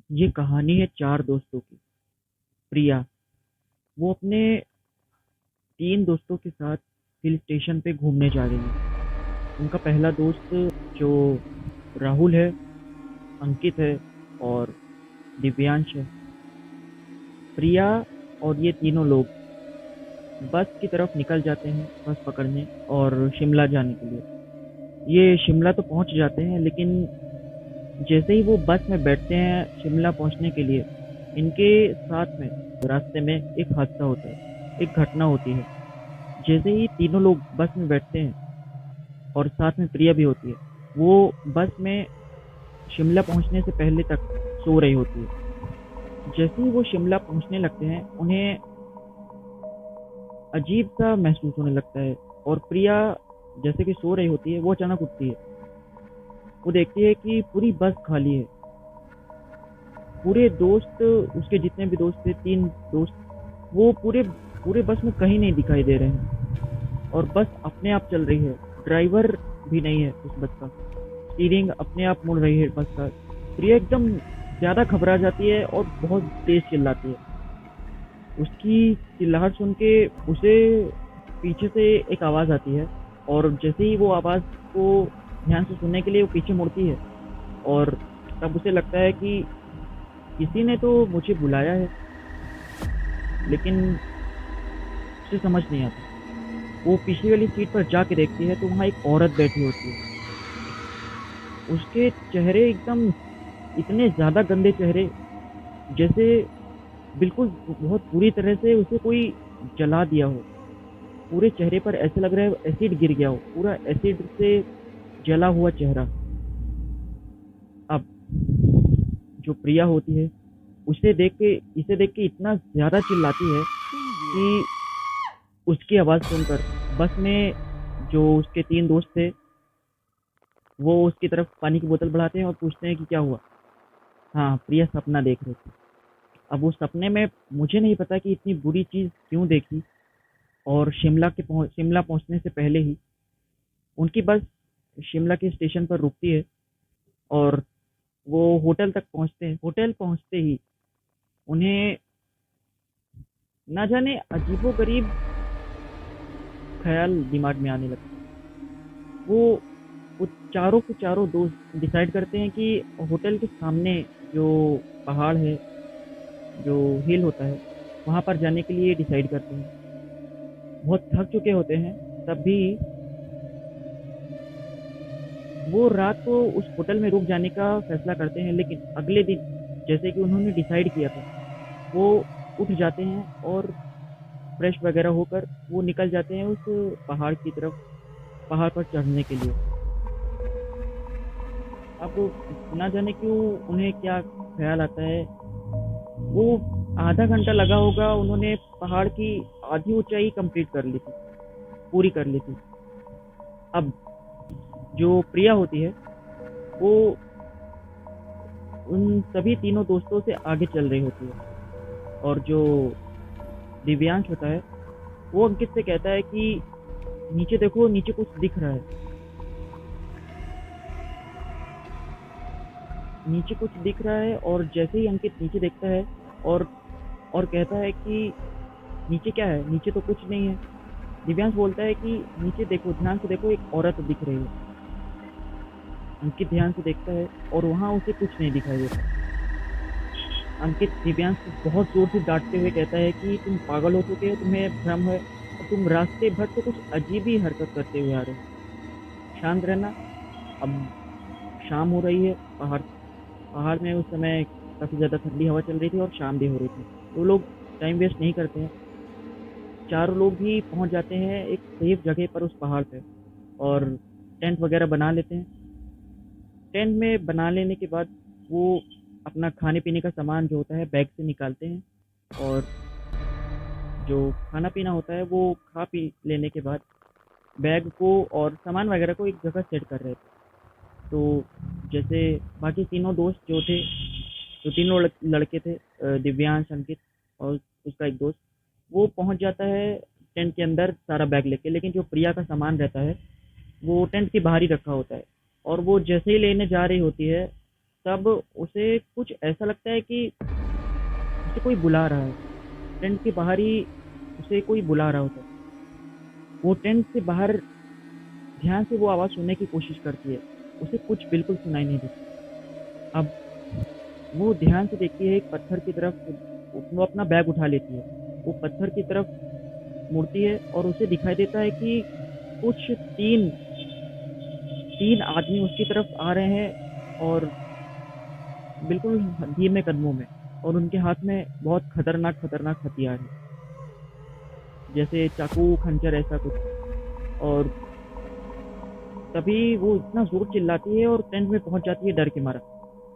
ये कहानी है चार दोस्तों की। प्रिया, वो अपने तीन दोस्तों के साथ हिल स्टेशन पे घूमने जा रही है। उनका पहला दोस्त जो राहुल है, अंकित है और दिव्यांश है। प्रिया और ये तीनों लोग बस की तरफ निकल जाते हैं, बस पकड़ने और शिमला जाने के लिए। ये शिमला तो पहुंच जाते हैं, लेकिन जैसे ही वो बस में बैठते हैं शिमला पहुंचने के लिए, इनके साथ में रास्ते में एक हादसा होता है, एक घटना होती है। जैसे ही तीनों लोग बस में बैठते हैं और साथ में प्रिया भी होती है, वो बस में शिमला पहुंचने से पहले तक सो रही होती है। जैसे ही वो शिमला पहुंचने लगते हैं, उन्हें अजीब सा महसूस होने लगता है। और प्रिया जैसे कि सो रही होती है, वो अचानक उठती है। वो देखती है कि पूरी बस खाली है। पूरे दोस्त, उसके जितने भी दोस्त थे, तीन दोस्त, वो पूरे पूरे बस में कहीं नहीं दिखाई दे रहे हैं। और बस अपने आप चल रही है। ड्राइवर भी नहीं है उस बस का। स्टीयरिंग अपने आप मुड़ रही है बस का। प्रिया एकदम ज्यादा घबरा जाती है और बहुत तेज चिल्लाती है। उसकी चिल्लाहट सुन के उसे पीछे से एक आवाज आती है। और जैसे ही वो आवाज को ध्यान से सुनने के लिए वो पीछे मुड़ती है, और तब उसे लगता है कि किसी ने तो मुझे बुलाया है, लेकिन उसे समझ नहीं आता। वो पीछे वाली सीट पर जाके देखती है तो वहां एक औरत बैठी होती है। उसके चेहरे एकदम इतने ज्यादा गंदे चेहरे, जैसे बिल्कुल बहुत बुरी तरह से उसे कोई जला दिया हो। पूरे चेहरे पर ऐसे लग रहा है एसिड गिर गया हो, पूरा एसिड से जला हुआ चेहरा। अब जो प्रिया होती है, उसे देख के इसे देख के इतना ज्यादा चिल्लाती है कि उसकी आवाज सुनकर बस में जो उसके तीन दोस्त थे, वो उसकी तरफ पानी की बोतल बढ़ाते हैं और पूछते हैं कि क्या हुआ। हाँ, प्रिया सपना देख रही थी। अब उस सपने में मुझे नहीं पता कि इतनी बुरी चीज क्यों देखी। और शिमला पहुंचने से पहले ही उनकी बस शिमला के स्टेशन पर रुकती है। और वो होटल तक पहुंचते हैं। होटल पहुंचते ही उन्हें ना जाने अजीबोगरीब ख्याल दिमाग में आने लगते हैं। वो वो चारों के चारों दोस्त डिसाइड करते हैं कि होटल के सामने जो पहाड़ है, जो हिल होता है, वहां पर जाने के लिए डिसाइड करते हैं। बहुत थक चुके होते हैं, तब भी वो रात को उस होटल में रुक जाने का फैसला करते हैं। लेकिन अगले दिन, जैसे कि उन्होंने डिसाइड किया था, वो उठ जाते हैं और फ्रेश वगैरह होकर वो निकल जाते हैं उस पहाड़ की तरफ, पहाड़ पर चढ़ने के लिए। अब ना जाने क्यों उन्हें क्या ख्याल आता है। वो आधा घंटा लगा होगा, उन्होंने पहाड़ की आधी ऊंचाई कंप्लीट कर ली थी, पूरी कर ली थी। अब जो प्रिया होती है, वो उन सभी तीनों दोस्तों से आगे चल रही होती है। और जो दिव्यांश होता है, वो अंकित से कहता है कि नीचे देखो, नीचे कुछ दिख रहा है। नीचे कुछ दिख रहा है। और जैसे ही अंकित नीचे देखता है और कहता है कि नीचे क्या है, नीचे तो कुछ नहीं है। दिव्यांश बोलता है कि नीचे देखो, ध्यान से देखो, एक औरत दिख रही है। अंकित ध्यान से देखता है और वहां उसे कुछ नहीं दिखाई देता। अंकित दिव्यांश को बहुत जोर से डांटते हुए कहता है कि तुम पागल हो चुके हो, तुम्हें भ्रम है, और तुम रास्ते भर से कुछ अजीब ही हरकत करते हुए आ रहे हो। शांत रहना। अब शाम हो रही है। पहाड़ पहाड़ में उस समय काफी ज्यादा ठंडी हवा चल रही थी और शाम भी हो रही थी। तो लोग टाइम वेस्ट नहीं करते हैं। चारों लोग भी पहुंच जाते हैं एक सेफ जगह पर उस पहाड़ पे, और टेंट वगैरह बना लेते हैं। टेंट में बना लेने के बाद वो अपना खाने पीने का सामान जो होता है बैग से निकालते हैं। और जो खाना पीना होता है वो खा पी लेने के बाद बैग को और सामान वगैरह को एक जगह सेट कर रहे थे। तो जैसे बाकी तीनों दोस्त जो थे, जो तीनों लड़के थे, दिव्यांश, अंकित और उसका एक दोस्त, वो पहुंच जाता है टेंट के अंदर सारा बैग लेके। लेकिन जो प्रिया का सामान रहता है, वो टेंट के बाहर ही रखा होता है। और वो जैसे ही लेने जा रही होती है, तब उसे कुछ ऐसा लगता है कि उसे कोई बुला रहा है। टेंट के बाहर ही उसे कोई बुला रहा होता है। वो टेंट से बाहर ध्यान से वो आवाज़ सुनने की कोशिश करती है। उसे कुछ बिल्कुल सुनाई नहीं देता। अब वो ध्यान से देखती है एक पत्थर की तरफ, वो अपना बैग उठा लेती है। वो पत्थर की तरफ मुड़ती है और उसे दिखाई देता है कि कुछ 3 आदमी उसकी तरफ आ रहे हैं और बिल्कुल धीमे कदमों में, और उनके हाथ में बहुत खतरनाक खतरनाक हथियार है, जैसे चाकू, खंजर, ऐसा कुछ। और तभी वो इतना ज़ोर चिल्लाती है और टेंट में पहुँच जाती है डर के मारा,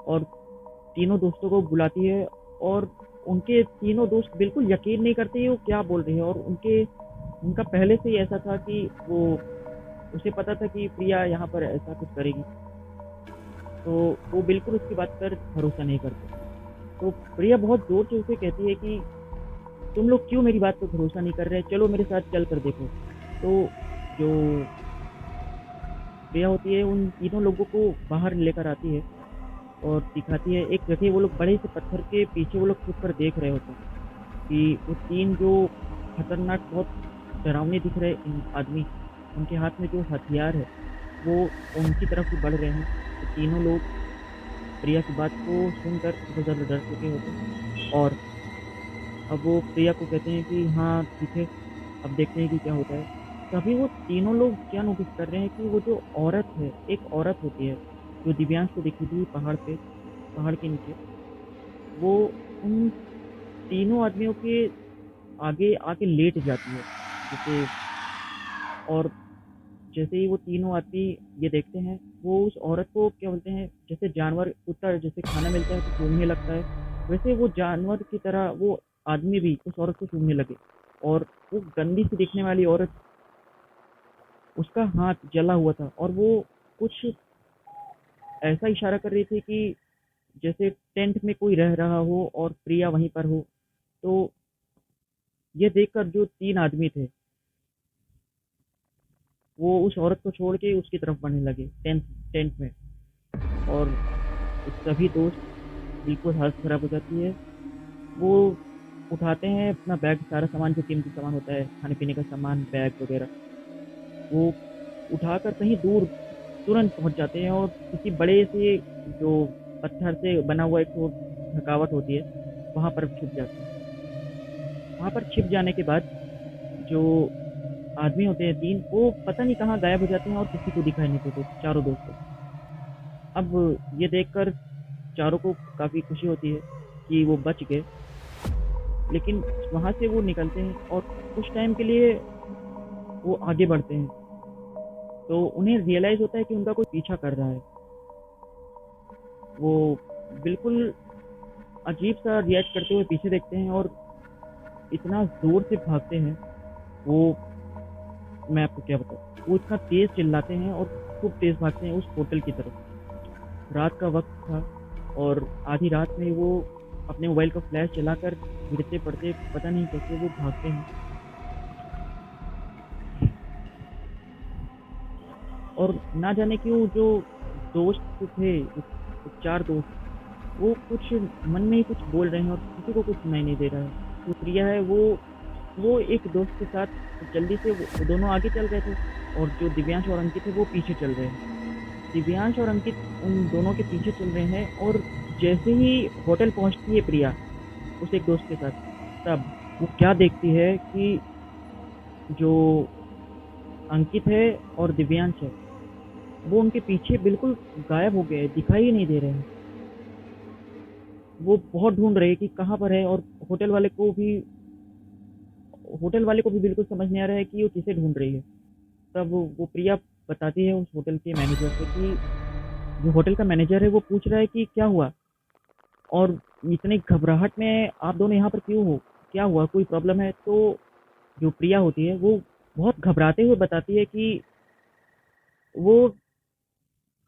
और तीनों दोस्तों को बुलाती है। और उनके तीनों दोस्त बिल्कुल यकीन नहीं करते वो क्या बोल रहे हैं, और उनका पहले से ही ऐसा था कि उसे पता था कि प्रिया यहाँ पर ऐसा कुछ करेगी, तो वो बिल्कुल उसकी बात पर भरोसा नहीं करते। तो प्रिया बहुत ज़ोर से उसे कहती है कि तुम लोग क्यों मेरी बात पर भरोसा नहीं कर रहे, चलो मेरे साथ चल कर देखो। तो जो प्रिया होती है उन तीनों लोगों को बाहर लेकर आती है और दिखाती है एक जगह। वो लोग बड़े से पत्थर के पीछे वो लोग छुप कर देख रहे होते हैं कि वो 3 जो खतरनाक, बहुत डरावने दिख रहे आदमी, उनके हाथ में जो हथियार है वो उनकी तरफ ही बढ़ रहे हैं। तो तीनों लोग प्रिया की बात को सुनकर बहुत ज़्यादा डर चुके होते हैं, और अब वो प्रिया को कहते हैं कि हाँ ठीक है, अब देखते हैं कि क्या होता है। तभी वो तीनों लोग क्या नोटिस कर रहे हैं कि वो जो औरत है, एक औरत होती है जो दिव्यांश को दिखी थी पहाड़ पे, पहाड़ के नीचे, वो उन तीनों आदमियों के आगे आके लेट जाती है। जैसे, और जैसे ही वो तीनों आदमी ये देखते हैं, वो उस औरत को क्या बोलते हैं, जैसे जानवर, कुत्ता जैसे खाना मिलता है तो सूंघने लगता है, वैसे वो जानवर की तरह वो आदमी भी उस औरत को सूंघने लगे। और वो गंदी सी दिखने वाली औरत, उसका हाथ जला हुआ था और वो कुछ ऐसा इशारा कर रही थी कि जैसे टेंट में कोई रह रहा हो और प्रिया वहीं पर हो। तो ये देखकर जो 3 आदमी थे, वो उस औरत को छोड़ के उसकी तरफ बढ़ने लगे टेंट टेंट में। और सभी दोस्त, बिल्कुल हालत खराब हो जाती है। वो उठाते हैं अपना बैग, सारा सामान जो कीमती सामान होता है, खाने पीने का सामान, बैग वगैरह, वो उठाकर कहीं दूर तुरंत पहुंच जाते हैं और किसी बड़े से जो पत्थर से बना हुआ एक तो थकावट होती है, वहां पर छुप जाते हैं। वहां पर छिप जाने के बाद जो आदमी होते हैं 3, वो पता नहीं कहाँ गायब हो जाते हैं और किसी को दिखाई नहीं देते, चारों दोस्तों। अब ये देखकर चारों को काफी खुशी होती है कि वो बच गए। लेकिन वहां से वो निकलते हैं और कुछ टाइम के लिए वो आगे बढ़ते हैं, तो उन्हें रियलाइज होता है कि उनका कोई पीछा कर रहा है। वो बिल्कुल अजीब सा रिएक्ट करते हुए पीछे देखते हैं और इतना जोर से भागते हैं वो, मैं आपको क्या बताऊं, वो इतना तेज चिल्लाते हैं और खूब तेज भागते हैं उस होटल की तरफ। रात का वक्त था और आधी रात में वो अपने मोबाइल का फ्लैश चलाकर गिरते पड़ते पता नहीं कैसे वो भागते हैं। और ना जाने क्यों जो दोस्त थे, वो 4 दोस्त, वो कुछ मन में ही कुछ बोल रहे हैं और किसी को कुछ सुनाई नहीं दे रहा है। जो प्रिया है वो एक दोस्त के साथ जल्दी से, वो दोनों आगे चल रहे थे और जो दिव्यांश और अंकित है वो पीछे चल रहे हैं। दिव्यांश और अंकित उन दोनों के पीछे चल रहे हैं, और जैसे ही होटल पहुंचती है प्रिया उस एक दोस्त के साथ, तब वो क्या देखती है कि जो अंकित है और दिव्यांश है, वो उनके पीछे बिल्कुल गायब हो गए, दिखाई ही नहीं दे रहे हैं। वो बहुत ढूंढ रहे हैं कि कहाँ पर है, और होटल वाले को भी बिल्कुल समझ नहीं आ रहा है कि वो किसे ढूंढ रही है। तब वो प्रिया बताती है उस होटल के मैनेजर से कि जो होटल का मैनेजर है वो पूछ रहा है कि क्या हुआ, और इतने घबराहट में आप दोनों यहाँ पर क्यों हो, क्या हुआ, कोई प्रॉब्लम है। तो जो प्रिया होती है वो बहुत घबराते हुए बताती है कि वो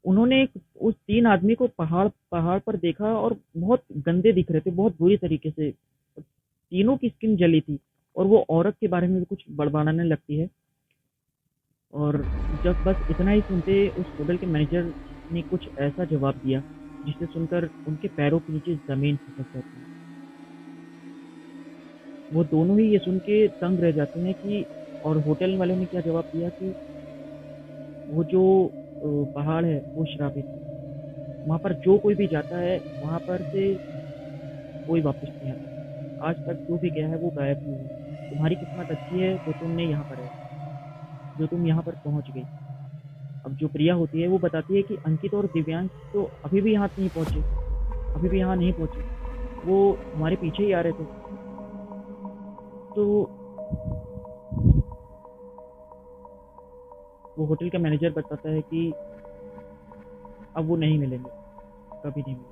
उन्होंने उस 3 आदमी को पहाड़ पहाड़ पर देखा और बहुत गंदे दिख रहे थे, बहुत बुरी तरीके से, तीनों की स्किन जली थी, और वो औरत के बारे में भी कुछ बड़बड़ाने लगती है। और जब बस इतना ही सुनते उस होटल के मैनेजर ने कुछ ऐसा जवाब दिया जिसे सुनकर उनके पैरों के नीचे ज़मीन खिसक जाती है। वो दोनों ही ये सुन के दंग रह जाते हैं कि और होटल वाले ने क्या जवाब दिया कि वो जो पहाड़ है वो श्रापित है। वहाँ पर जो कोई भी जाता है वहाँ पर से कोई वापस नहीं आता। आज तक जो भी गया है वो गायब ही हुआ। तुम्हारी किस्मत अच्छी है जो तुमने यहाँ पर है, जो तुम यहाँ पर पहुँच गई। अब जो प्रिया होती है वो बताती है कि अंकित और दिव्यांश तो अभी भी यहाँ नहीं पहुँचे, अभी भी यहाँ नहीं पहुँचे, वो हमारे पीछे ही आ रहे थे। तो वो होटल का मैनेजर बताता है कि अब वो नहीं मिलेंगे, कभी नहीं मिलेंगे।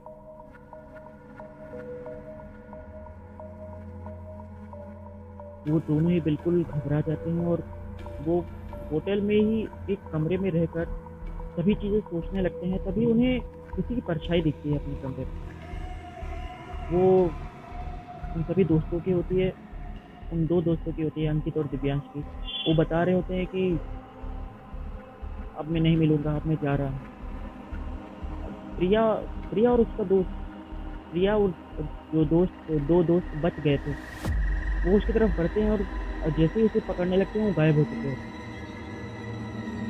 वो दोनों ही बिल्कुल घबरा जाते हैं और वो होटल में ही एक कमरे में रहकर सभी चीज़ें सोचने लगते हैं। तभी उन्हें किसी की परछाई दिखती है अपने कमरे में। वो उन सभी दोस्तों की होती है, उन दो दोस्तों की होती है, अंकित और दिव्यांश की। वो बता रहे होते हैं कि अब मैं नहीं मिलूंगा, अब मैं जा रहा हूँ। प्रिया प्रिया और उसका दोस्त, प्रिया और जो दोस्त, दो दोस्त बच गए थे, वो उसकी तरफ बढ़ते हैं और जैसे ही उसे पकड़ने लगते हैं वो गायब हो चुके होते हैं।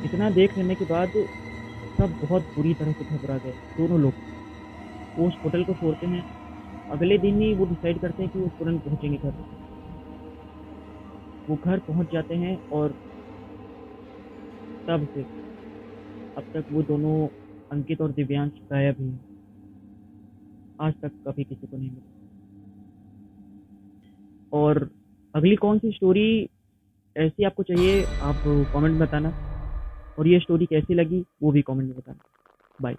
इतना देख लेने के बाद सब बहुत बुरी तरह से घबरा गए, दोनों लोग। वो उस होटल को छोड़ते हैं। अगले दिन ही वो डिसाइड करते हैं कि वो तुरंत पहुंचेंगे घर। वो घर पहुंच जाते हैं और तब से अब तक वो दोनों, अंकित और दिव्यांश, गायब ही हैं। आज तक कभी किसी को नहीं मिला। और अगली कौन सी स्टोरी ऐसी आपको चाहिए, आप कमेंट में बताना। और ये स्टोरी कैसी लगी वो भी कमेंट में बताना। बाय।